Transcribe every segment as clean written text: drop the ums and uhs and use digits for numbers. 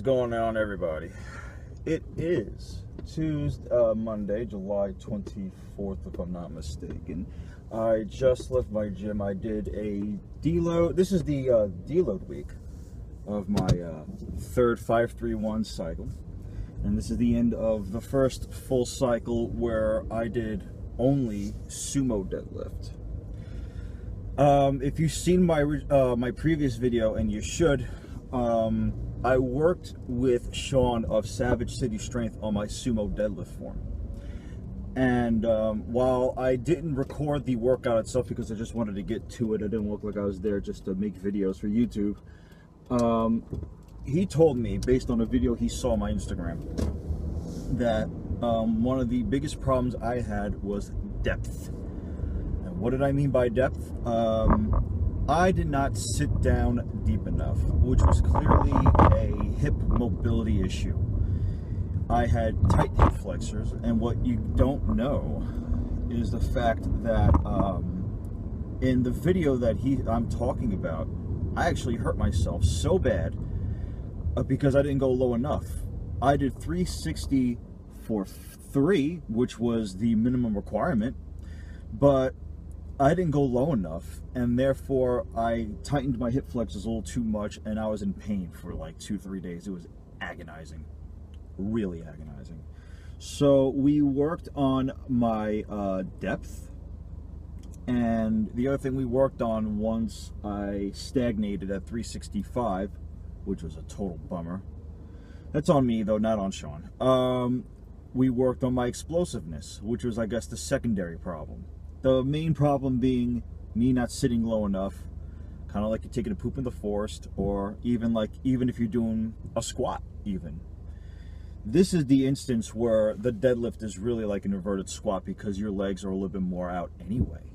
going on, everybody? It is Monday, July 24th, if I'm not mistaken. I just left my gym. I did a deload. This is the deload week of my third 5-3-1 cycle. And this is the end of the first full cycle where I did only sumo deadlift. If you've seen my previous video, and you should, I worked with Sean of Savage City Strength on my sumo deadlift form. And while I didn't record the workout itself because I just wanted to get to it, I didn't look like I was there just to make videos for YouTube. He told me, based on a video he saw on my Instagram, that one of the biggest problems I had was depth. And what did I mean by depth? I did not sit down deep enough, which was clearly a hip mobility issue. I had tight hip flexors, and what you don't know is the fact that in the video that I'm talking about, I actually hurt myself so bad because I didn't go low enough. I did 360 for 3, which was the minimum requirement, but I didn't go low enough, and therefore I tightened my hip flexors a little too much, and I was in pain for like 2-3 days. It was agonizing, really agonizing. So we worked on my depth, and the other thing we worked on once I stagnated at 365, which was a total bummer. That's on me though, not on Sean. We worked on my explosiveness, which was, I guess, the secondary problem. The main problem being me not sitting low enough, kind of like you're taking a poop in the forest, or even if you're doing a squat even. This is the instance where the deadlift is really like an inverted squat because your legs are a little bit more out anyway.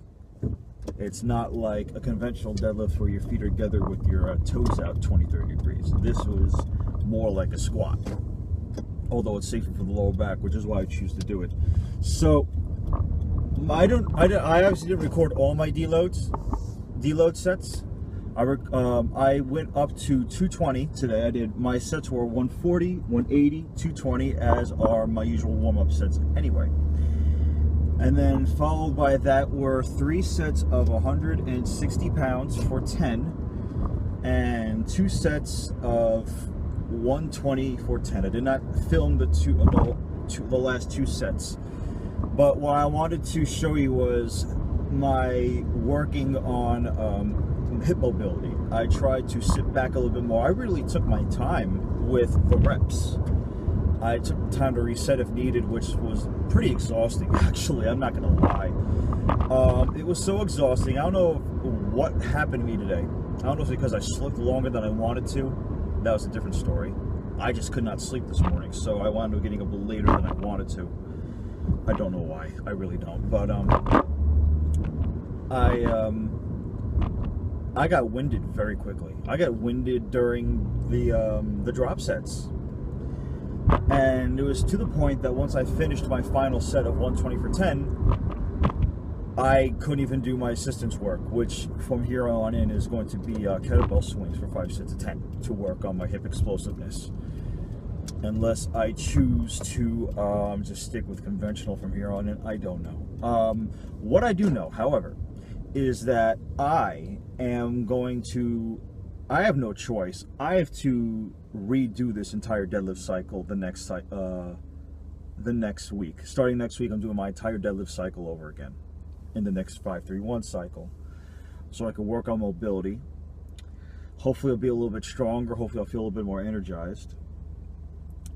It's not like a conventional deadlift where your feet are together with your toes out 20-30 degrees. This was more like a squat, although it's safer for the lower back, which is why I choose to do it. So I obviously didn't record all my deload sets. I went up to 220 today. I did, my sets were 140, 180, 220 as are my usual warm-up sets anyway. And then followed by that were 3 sets of 160 pounds for 10 and 2 sets of 120 for 10. I did not film the last 2 sets. But what I wanted to show you was my working on hip mobility. I tried to sit back a little bit more. I really took my time with the reps. I took time to reset if needed, which was pretty exhausting, actually. I'm not going to lie. It was so exhausting. I don't know what happened to me today. I don't know if it's because I slept longer than I wanted to. That was a different story. I just could not sleep this morning, so I wound up getting up later than I wanted to. I don't know why. I really don't. But I got winded very quickly. I got winded during the drop sets, and it was to the point that once I finished my final set of 120 for 10, I couldn't even do my assistance work, which from here on in is going to be kettlebell swings for 5 sets of 10 to work on my hip explosiveness. Unless I choose to just stick with conventional from here on in, I don't know. What I do know, however, is that I have no choice. I have to redo this entire deadlift cycle the next week. Starting next week, I'm doing my entire deadlift cycle over again in the next 5-3-1 cycle, so I can work on mobility. Hopefully, I'll be a little bit stronger. Hopefully, I'll feel a little bit more energized.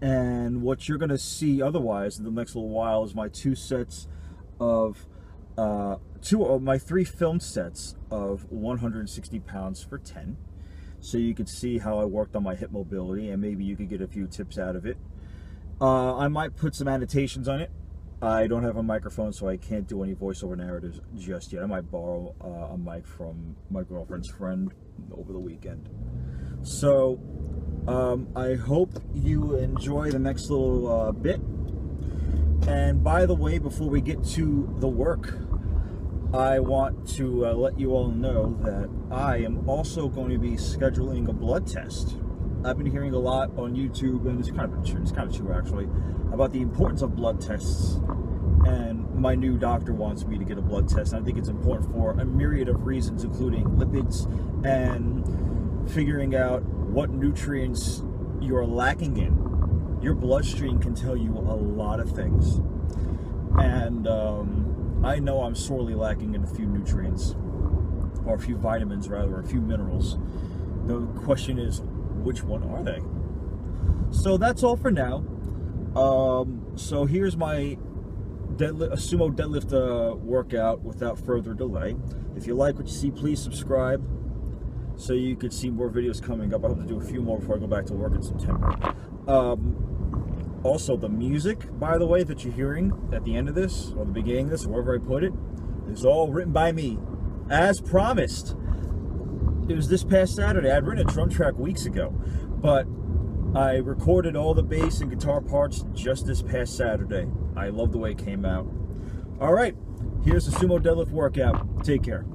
And what you're going to see otherwise in the next little while is my 2 sets of, my 3 filmed sets of 160 pounds for 10. So you could see how I worked on my hip mobility, and maybe you could get a few tips out of it. I might put some annotations on it. I don't have a microphone, so I can't do any voiceover narratives just yet. I might borrow a mic from my girlfriend's friend over the weekend. So I hope you enjoy the next little bit. And by the way, before we get to the work, I want to let you all know that I am also going to be scheduling a blood test I've been hearing a lot on YouTube, and it's kind of true actually, about the importance of blood tests. And my new doctor wants me to get a blood test, and I think it's important for a myriad of reasons, including lipids and figuring out what nutrients you're lacking in. Your bloodstream can tell you a lot of things, and I know I'm sorely lacking in a few nutrients, or a few vitamins rather, or a few minerals. The question is, which one are they? So that's all for now. So here's my sumo deadlift workout without further delay. If you like what you see, please subscribe so you could see more videos coming up. I hope to do a few more before I go back to work in September. Also, the music, by the way, that you're hearing at the end of this, or the beginning of this, or wherever I put it, is all written by me, as promised. It was this past Saturday. I'd written a drum track weeks ago, but I recorded all the bass and guitar parts just this past Saturday. I love the way it came out. All right, here's the sumo deadlift workout. Take care.